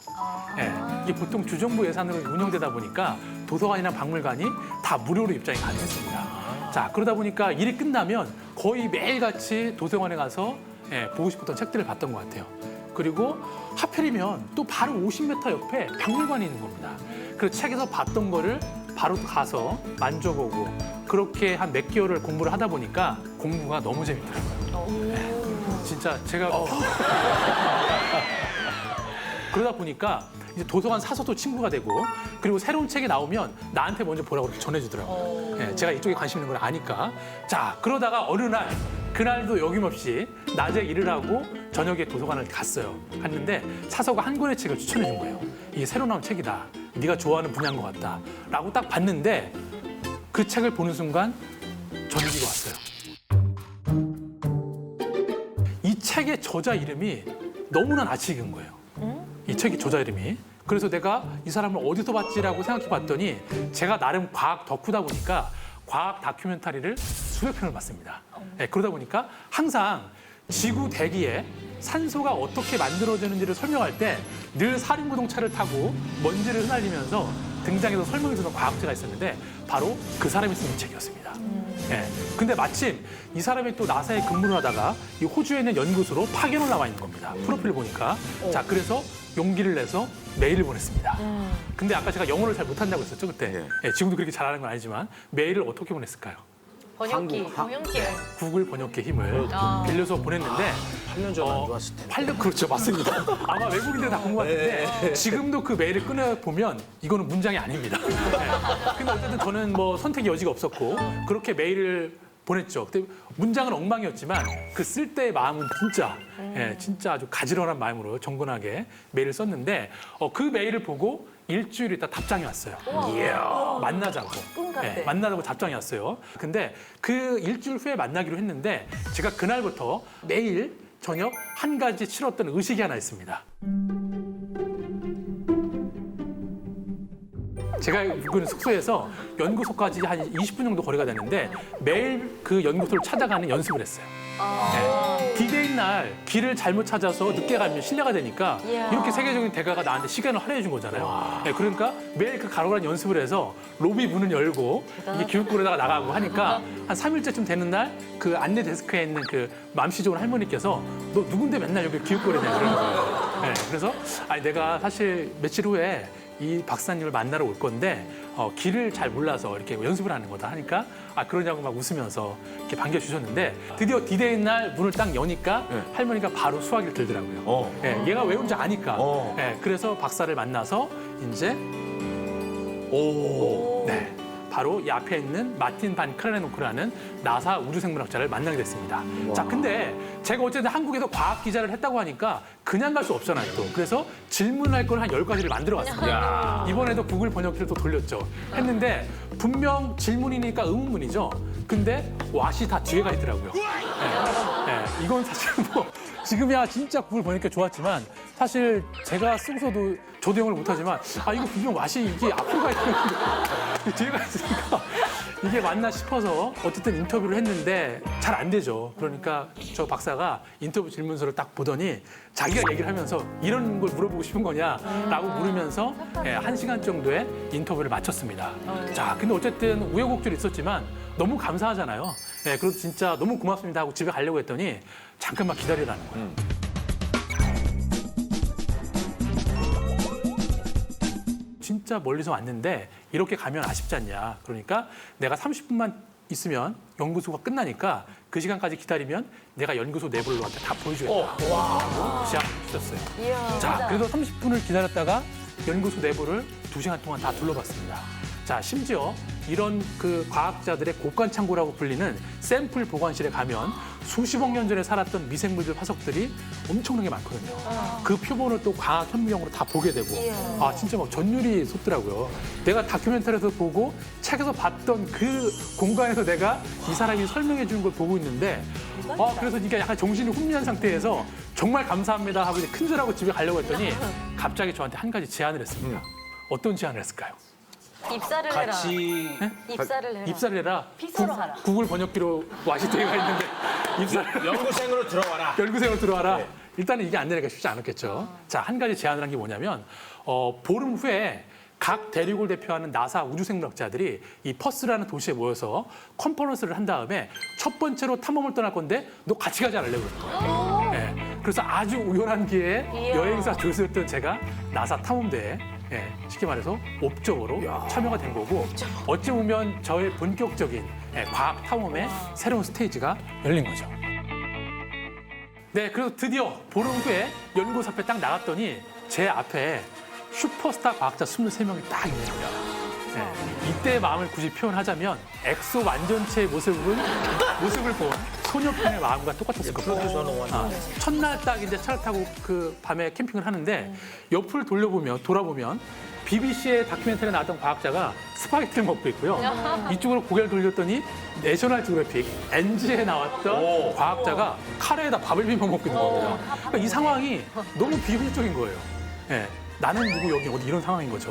예, 이게 보통 주정부 예산으로 운영되다 보니까 도서관이나 박물관이 다 무료로 입장이 가능했습니다. 자, 그러다 보니까 일이 끝나면 거의 매일같이 도서관에 가서 보고 싶었던 책들을 봤던 것 같아요. 그리고 하필이면 또 바로 50m 옆에 박물관이 있는 겁니다. 그래서 책에서 봤던 거를 바로 가서 만져보고 그렇게 한 몇 개월을 공부를 하다 보니까 공부가 너무 재밌더라고요. 진짜 제가 그러다 보니까 이제 도서관 사서도 친구가 되고 그리고 새로운 책이 나오면 나한테 먼저 보라고 이렇게 전해주더라고요. 예, 제가 이쪽에 관심 있는 걸 아니까. 자, 그러다가 어느 날 그날도 여김없이 낮에 일을 하고 저녁에 도서관을 갔어요. 갔는데 사서가 한 권의 책을 추천해 준 거예요. 이게 새로 나온 책이다. 네가 좋아하는 분야인 것 같다. 라고 딱 봤는데 그 책을 보는 순간 전기가 왔어요. 이 책의 저자 이름이 너무나 낯이 익은 거예요. 이 책의 저자 이름이. 그래서 내가 이 사람을 어디서 봤지라고 생각해 봤더니 제가 나름 과학 덕후다 보니까 과학 다큐멘터리를 수백 편을 봤습니다. 네, 그러다 보니까 항상 지구 대기에 산소가 어떻게 만들어지는지를 설명할 때 늘 사륜구동차를 타고 먼지를 흩날리면서 등장해서 설명해 주는 과학자가 있었는데 바로 그 사람이 쓴 책이었습니다. 예. 근데 마침 이 사람이 또 나사에 근무를 하다가 이 호주에 있는 연구소로 파견을 나와 있는 겁니다. 프로필을 보니까. 자, 그래서 용기를 내서 메일을 보냈습니다. 근데 아까 제가 영어를 잘 못한다고 했었죠, 그때. 네. 예, 지금도 그렇게 잘하는 건 아니지만 메일을 어떻게 보냈을까요? 번역기. 구글 번역기 힘을 빌려서 보냈는데 8년 전 안 좋았을 텐데. 8년 그렇죠, 맞습니다. 아마 외국인들 다 본 것 같은데 지금도 그 메일을 꺼내 보면 이거는 문장이 아닙니다. 네. 근데 어쨌든 저는 뭐 선택의 여지가 없었고 그렇게 메일을 보냈죠. 그때 문장은 엉망이었지만 그 쓸 때의 마음은 진짜, 진짜 아주 가지런한 마음으로 정근하게 메일을 썼는데 그 메일을 보고 일주일 있다 답장이 왔어요. 이야, 만나자고. 만나자고 답장이 왔어요. 근데 그 일주일 후에 만나기로 했는데 제가 그날부터 매일 저녁 한 가지 치렀던 의식이 하나 있습니다. 제가 묵은 숙소에서 연구소까지 한 20분 정도 거리가 되는데 매일 그 연구소를 찾아가는 연습을 했어요. 네. 디데이 날 길을 잘못 찾아서 늦게 가면 실례가 되니까 이렇게 세계적인 대가가 나한테 시간을 할애해 준 거잖아요. 네, 그러니까 매일 그 가로가는 연습을 해서 로비 문을 열고 이게 기웃거리다가 나가고 하니까 한 3일째쯤 되는 날 그 안내 데스크에 있는 그 맘씨 좋은 할머니께서 너 누군데 맨날 여기 기웃거리냐 그러는 거예요. 네, 그래서 아니 내가 사실 며칠 후에 이 박사님을 만나러 올 건데 길을 잘 몰라서 이렇게 연습을 하는 거다 하니까 그러냐고 막 웃으면서 이렇게 반겨주셨는데 드디어 디데이 날 문을 딱 여니까 할머니가 바로 수화기를 들더라고요. 얘가 왜 온지 아니까. 그래서 박사를 만나서 이제 네. 바로 이 앞에 있는 마틴 반 크라네노크라는 나사 우주생물학자를 만나게 됐습니다. 자, 근데 제가 어쨌든 한국에서 과학 기자를 했다고 하니까 그냥 갈 수 없잖아요, 또. 그래서 질문할 걸 한 10가지를 만들어 왔습니다. 이번에도 구글 번역기를 또 돌렸죠. 했는데 분명 질문이니까 의문문이죠. 근데 왓이 다 뒤에 가 있더라고요. 이건 사실 뭐 지금이야 진짜 구글 번역기 좋았지만 사실 제가 쓰고서도 저도 영어를 못하지만 이거 분명 왓이 이게 앞으로 가 있는데 뒤에 가 있으니까 이게 맞나 싶어서 어쨌든 인터뷰를 했는데 잘 안 되죠. 그러니까 저 박사가 인터뷰 질문서를 딱 보더니 자기가 얘기를 하면서 이런 걸 물어보고 싶은 거냐라고 물으면서 1시간 정도의 인터뷰를 마쳤습니다. 자, 근데 어쨌든 우여곡절이 있었지만 너무 감사하잖아요. 그래서 진짜 너무 고맙습니다 하고 집에 가려고 했더니 잠깐만 기다리라는 거예요. 진짜 멀리서 왔는데 이렇게 가면 아쉽지 않냐. 그러니까 내가 30분만 있으면 연구소가 끝나니까 그 시간까지 기다리면 내가 연구소 내부를 너한테 다 보여주겠다. 시작하셨어요. 자, 그래서 30분을 기다렸다가 연구소 내부를 2시간 동안 다 둘러봤습니다. 자, 심지어 이런 그 과학자들의 고관 창고라고 불리는 샘플 보관실에 가면 수십억 년 전에 살았던 미생물들 화석들이 엄청나게 많거든요. 그 표본을 또 과학 현미경으로 다 보게 되고, 진짜 막 전율이 솟더라고요. 내가 다큐멘터리에서 보고 책에서 봤던 그 공간에서 내가 이 사람이 설명해 주는 걸 보고 있는데, 그래서 이게 약간 정신이 혼미한 상태에서 정말 감사합니다 하고 이제 큰절하고 집에 가려고 했더니 갑자기 저한테 한 가지 제안을 했습니다. 어떤 제안을 했을까요? 입사를 해라. 같이 입사를 해라. 입사를 해라. 피서로 하라. 구글 번역기로 와시트가 있는데 입사를 연구생으로 들어와라. 연구생으로 들어와라. 일단은 이게 안 되니까 쉽지 않았겠죠. 자, 한 가지 제안을 한 게 뭐냐면 보름 후에 각 대륙을 대표하는 나사 우주생물학자들이 이 퍼스라는 도시에 모여서 컨퍼런스를 한 다음에 첫 번째로 탐험을 떠날 건데 너 같이 가지 않을래 그러는 거예요. 그래서 아주 우연한 기회에 여행사 조수였던 제가 나사 탐험대에 쉽게 말해서 옵적으로 참여가 된 거고 어찌 보면 저의 본격적인 과학 탐험의 새로운 스테이지가 열린 거죠. 네, 그래서 드디어 보름 후에 연구소 앞에 딱 나갔더니 제 앞에 슈퍼스타 과학자 23명이 딱 있는 거예요. 이때의 마음을 굳이 표현하자면 엑소 완전체의 모습을 본 소녀편의 마음과 똑같았을 겁니다. 첫날 딱 이제 차를 타고 그 밤에 캠핑을 하는데 옆을 돌아보면 BBC의 다큐멘터리에 나왔던 과학자가 스파게티를 먹고 있고요. 이쪽으로 고개를 돌렸더니 내셔널 지오그래픽 NG에 나왔던 과학자가 카레에다 밥을 비벼 먹고 있는 겁니다. 그러니까 이 상황이 너무 비효율적인 거예요. 나는 누구 여기 어디 이런 상황인 거죠.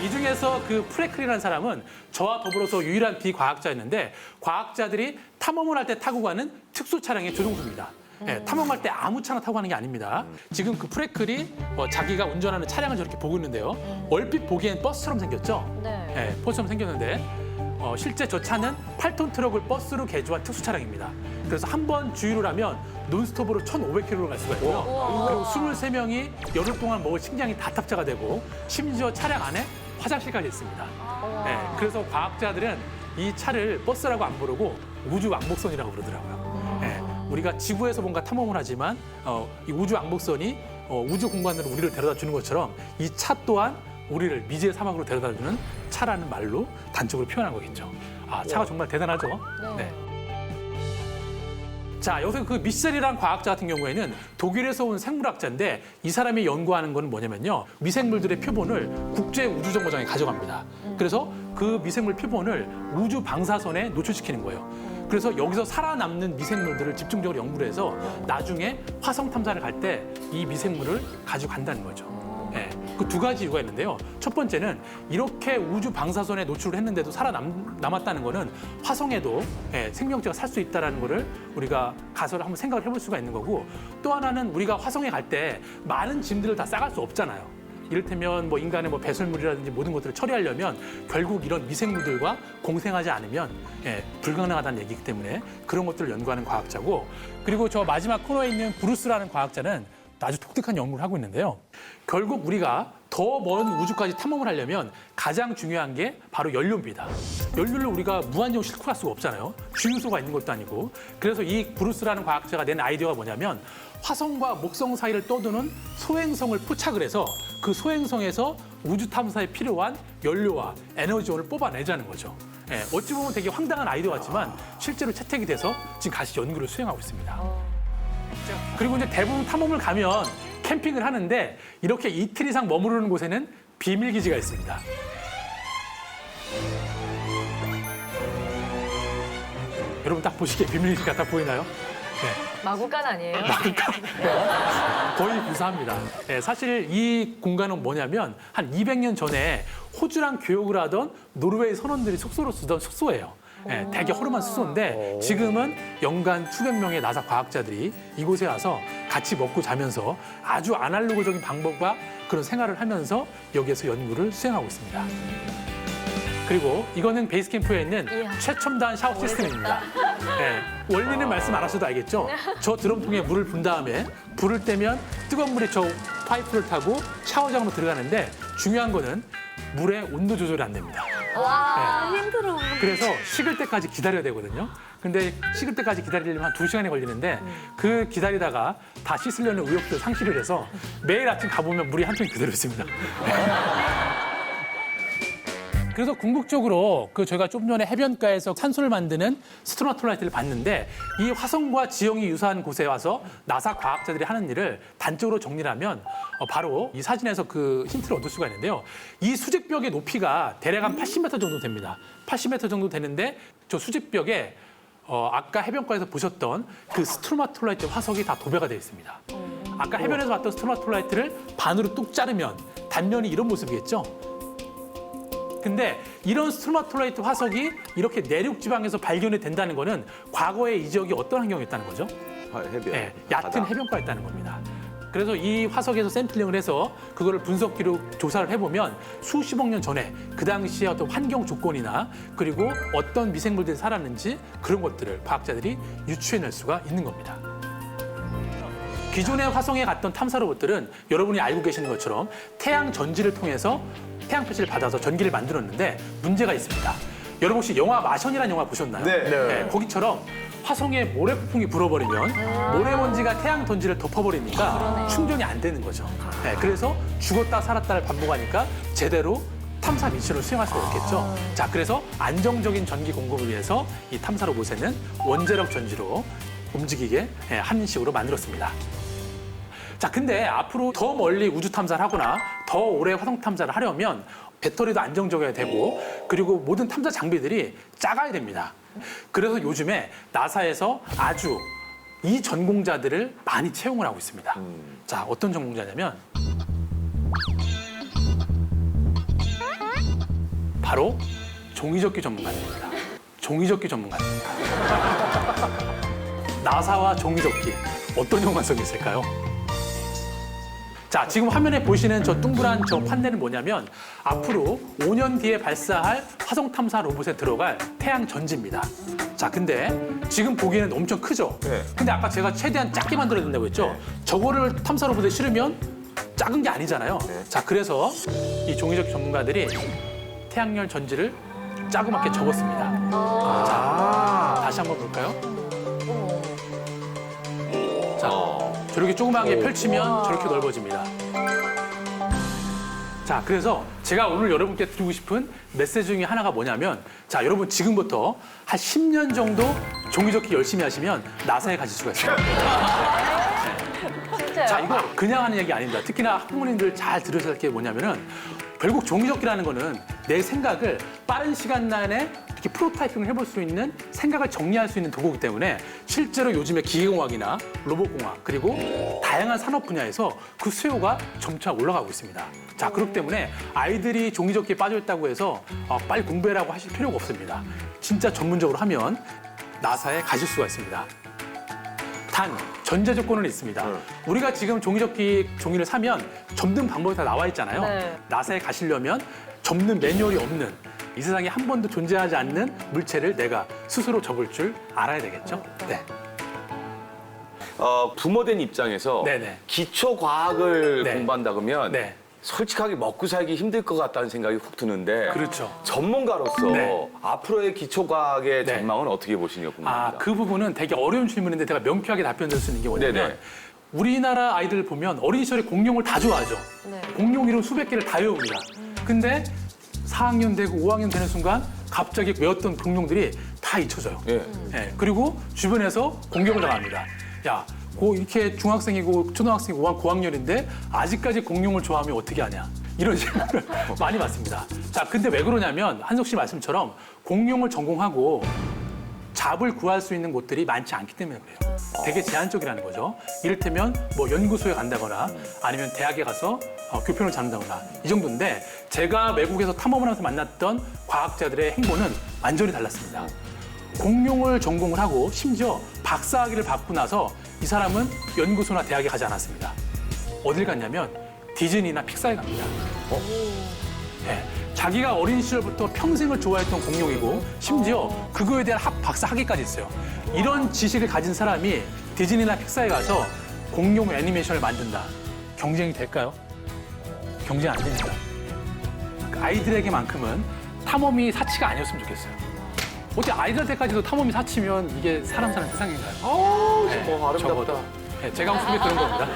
이 중에서 그 프레클이라는 사람은 저와 더불어서 유일한 비과학자였는데 과학자들이 탐험을 할 때 타고 가는 특수 차량의 조종수입니다. 예, 탐험할 때 아무 차나 타고 가는 게 아닙니다. 지금 그 프레클이 자기가 운전하는 차량을 저렇게 보고 있는데요. 얼핏 보기엔 버스처럼 생겼죠? 네. 예, 버스처럼 생겼는데 실제 저 차는 8톤 트럭을 버스로 개조한 특수 차량입니다. 그래서 한 번 주유를 하면 논스톱으로 1,500km를 갈 수가 있고요. 그리고 23명이 열흘 동안 먹을 식량이 다 탑재가 되고 심지어 차량 안에 화장실까지 있습니다. 예, 그래서 과학자들은 이 차를 버스라고 안 부르고 우주 왕복선이라고 부르더라고요. 예, 우리가 지구에서 뭔가 탐험을 하지만 이 우주 왕복선이 우주 공간으로 우리를 데려다 주는 것처럼 이 차 또한 우리를 미지의 사막으로 데려다 주는 차라는 말로 단적으로 표현한 거겠죠. 아, 차가 정말 대단하죠. 네. 자, 여기서 그 미셸이라는 과학자 같은 경우에는 독일에서 온 생물학자인데 이 사람이 연구하는 건 뭐냐면요. 미생물들의 표본을 국제우주정거장에 가져갑니다. 그래서 그 미생물 표본을 우주 방사선에 노출시키는 거예요. 그래서 여기서 살아남는 미생물들을 집중적으로 연구를 해서 나중에 화성 탐사를 갈 때 이 미생물을 가지고 간다는 거죠. 예, 그 두 가지 이유가 있는데요. 첫 번째는 이렇게 우주 방사선에 노출을 했는데도 살아남았다는 거는 화성에도 생명체가 살 수 있다는 거를 우리가 가서 한번 생각을 해볼 수가 있는 거고 또 하나는 우리가 화성에 갈 때 많은 짐들을 다 싸갈 수 없잖아요. 이를테면 뭐 인간의 뭐 배설물이라든지 모든 것들을 처리하려면 결국 이런 미생물들과 공생하지 않으면 불가능하다는 얘기이기 때문에 그런 것들을 연구하는 과학자고 그리고 저 마지막 코너에 있는 브루스라는 과학자는 아주 독특한 연구를 하고 있는데요. 결국 우리가 더 먼 우주까지 탐험을 하려면 가장 중요한 게 바로 연료입니다. 연료를 우리가 무한정 싣고 갈 수가 없잖아요. 주유소가 있는 것도 아니고. 그래서 이 브루스라는 과학자가 낸 아이디어가 뭐냐면 화성과 목성 사이를 떠도는 소행성을 포착을 해서 그 소행성에서 우주 탐사에 필요한 연료와 에너지원을 뽑아내자는 거죠. 예, 어찌 보면 되게 황당한 아이디어 같지만 실제로 채택이 돼서 지금 같이 연구를 수행하고 있습니다. 그리고 이제 대부분 탐험을 가면 캠핑을 하는데 이렇게 이틀 이상 머무르는 곳에는 비밀 기지가 있습니다. 여러분 딱 보시기에 비밀 기지 같아 보이나요? 네. 마구간 아니에요? 거의 유사합니다. 네, 사실 이 공간은 뭐냐면 한 200년 전에 호주랑 교역을 하던 노르웨이 선원들이 숙소로 쓰던 숙소예요. 네, 되게 허름한 숙소인데 지금은 연간 수백 명의 나사 과학자들이 이곳에 와서 같이 먹고 자면서 아주 아날로그적인 방법과 그런 생활을 하면서 여기에서 연구를 수행하고 있습니다. 그리고 이거는 베이스 캠프에 있는 이야. 최첨단 샤워 시스템입니다. 네, 원리는 말씀 안 하셔도 알겠죠? 저 드럼통에 물을 분 다음에 불을 떼면 뜨거운 물이 저 파이프를 타고 샤워장으로 들어가는데 중요한 거는 물의 온도 조절이 안 됩니다. 와, 힘들어. 그래서 식을 때까지 기다려야 되거든요. 근데 식을 때까지 기다리려면 한 2시간이 걸리는데 그 기다리다가 다 씻으려는 의욕도 상실을 해서 매일 아침 가보면 물이 한 통이 그대로 있습니다. 그래서 궁극적으로 저희가 좀 전에 해변가에서 산소를 만드는 스트로마톨라이트를 봤는데 이 화성과 지형이 유사한 곳에 와서 나사 과학자들이 하는 일을 단적으로 정리를 하면 바로 이 사진에서 그 힌트를 얻을 수가 있는데요. 이 수직벽의 높이가 대략 한 80m 정도 됩니다. 80m 정도 되는데 저 수직벽에 아까 해변가에서 보셨던 그 스트로마톨라이트 화석이 다 도배가 되어 있습니다. 아까 해변에서 봤던 스트로마톨라이트를 반으로 뚝 자르면 단면이 이런 모습이겠죠. 근데 이런 스트로마톨라이트 화석이 이렇게 내륙 지방에서 발견이 된다는 거는 과거에 이 지역이 어떤 환경이었다는 거죠? 해변. 네, 얕은 해변가였다는 겁니다. 그래서 이 화석에서 샘플링을 해서 그거를 분석기로 조사를 해보면 수십억 년 전에 그 당시의 어떤 환경 조건이나 그리고 어떤 미생물들이 살았는지 그런 것들을 과학자들이 유추해낼 수가 있는 겁니다. 기존의 화성에 갔던 탐사 로봇들은 여러분이 알고 계시는 것처럼 태양 전지를 통해서 태양빛을 받아서 전기를 만들었는데 문제가 있습니다. 여러분 혹시 영화 마션이라는 영화 보셨나요? 네. 거기처럼 화성에 모래폭풍이 불어버리면 모래먼지가 태양 전지를 덮어버리니까 충전이 안 되는 거죠. 네, 그래서 죽었다 살았다를 반복하니까 제대로 탐사 미션을 수행할 수가 없겠죠. 자, 그래서 안정적인 전기 공급을 위해서 이 탐사 로봇에는 원자력 전지로 움직이게 하는 식으로 만들었습니다. 자, 근데 앞으로 더 멀리 우주 탐사를 하거나 더 오래 화성 탐사를 하려면 배터리도 안정적이어야 되고 그리고 모든 탐사 장비들이 작아야 됩니다. 그래서 요즘에 나사에서 아주 이 전공자들을 많이 채용을 하고 있습니다. 자, 어떤 전공자냐면 바로 종이접기 전문가입니다. 종이접기 전문가입니다. 나사와 종이접기 어떤 연관성이 있을까요? 자, 지금 화면에 보시는 저 동그란 저 판넬은 뭐냐면 앞으로 5년 뒤에 발사할 화성 탐사 로봇에 들어갈 태양 전지입니다. 자, 근데 지금 보기에는 엄청 크죠? 네. 근데 아까 제가 최대한 작게 만들어야 된다고 했죠? 저거를 탐사 로봇에 실으면 작은 게 아니잖아요. 자, 그래서 이 종이접기 전문가들이 태양열 전지를 자그맣게 접었습니다. 자, 다시 한번 볼까요? 자, 저렇게 조그맣게 펼치면 저렇게 넓어집니다. 자, 그래서 제가 오늘 여러분께 드리고 싶은 메시지 중에 하나가 뭐냐면, 자, 여러분 지금부터 한 10년 정도 종이접기 열심히 하시면 나사에 가실 수가 있어요. 진짜요? 자, 이거 그냥 하는 얘기 아닙니다. 특히나 학부모님들 잘 들으셔야 할 게 뭐냐면은 결국 종이접기라는 거는 내 생각을 빠른 시간 내에 이렇게 프로타이핑을 해볼 수 있는 생각을 정리할 수 있는 도구이기 때문에 실제로 요즘에 기계공학이나 로봇공학 그리고 다양한 산업 분야에서 그 수요가 점차 올라가고 있습니다. 자, 그렇기 때문에 아이들이 종이접기에 빠져있다고 해서 빨리 공부해라고 하실 필요가 없습니다. 진짜 전문적으로 하면 나사에 가실 수가 있습니다. 단 전제 조건은 있습니다. 우리가 지금 종이접기 종이를 사면 접는 방법이 다 나와 있잖아요. 네. 나사에 가시려면 접는 매뉴얼이 없는 이 세상에 한 번도 존재하지 않는 물체를 내가 스스로 접을 줄 알아야 되겠죠. 네. 부모된 입장에서 네네. 기초 과학을 네. 공부한다 그러면 네. 솔직하게 먹고 살기 힘들 것 같다는 생각이 훅 드는데 그렇죠. 전문가로서 네. 앞으로의 기초 과학의 네. 전망은 어떻게 보시냐고 궁금합니다. 그 부분은 되게 어려운 질문인데 제가 명쾌하게 답변드릴 수 있는 게 뭐냐면 네네. 우리나라 아이들 보면 어린 시절에 공룡을 다 좋아하죠. 네. 공룡 이름 수백 개를 다 외웁니다. 근데 4학년 되고 5학년 되는 순간 갑자기 외웠던 공룡들이 다 잊혀져요. 예. 예, 그리고 주변에서 공격을 당합니다. 야, 이렇게 중학생이고 초등학생이고 고학년인데 아직까지 공룡을 좋아하면 어떻게 하냐. 이런 질문을 많이 받습니다. 자, 근데 왜 그러냐면 한석 씨 말씀처럼 공룡을 전공하고 잡을 구할 수 있는 곳들이 많지 않기 때문에 그래요. 되게 제한적이라는 거죠. 이를테면 뭐 연구소에 간다거나 아니면 대학에 가서 교편을 잡는다거나 이 정도인데 제가 외국에서 탐험을 하면서 만났던 과학자들의 행보는 완전히 달랐습니다. 공룡을 전공을 하고 심지어 박사학위를 받고 나서 이 사람은 연구소나 대학에 가지 않았습니다. 어딜 갔냐면 디즈니나 픽사에 갑니다. 네, 자기가 어린 시절부터 평생을 좋아했던 공룡이고 심지어 그거에 대한 박사 학위까지 있어요. 이런 지식을 가진 사람이 디즈니나 픽사에 가서 공룡 애니메이션을 만든다. 경쟁이 될까요? 경쟁 안 됩니다. 아이들에게만큼은 탐험이 사치가 아니었으면 좋겠어요. 어떻게 아이들한테까지도 탐험이 사치면 이게 사람 사는 세상인가요? 아름답다. 적어도. 네, 제가 하고 싶은 게 그런 겁니다.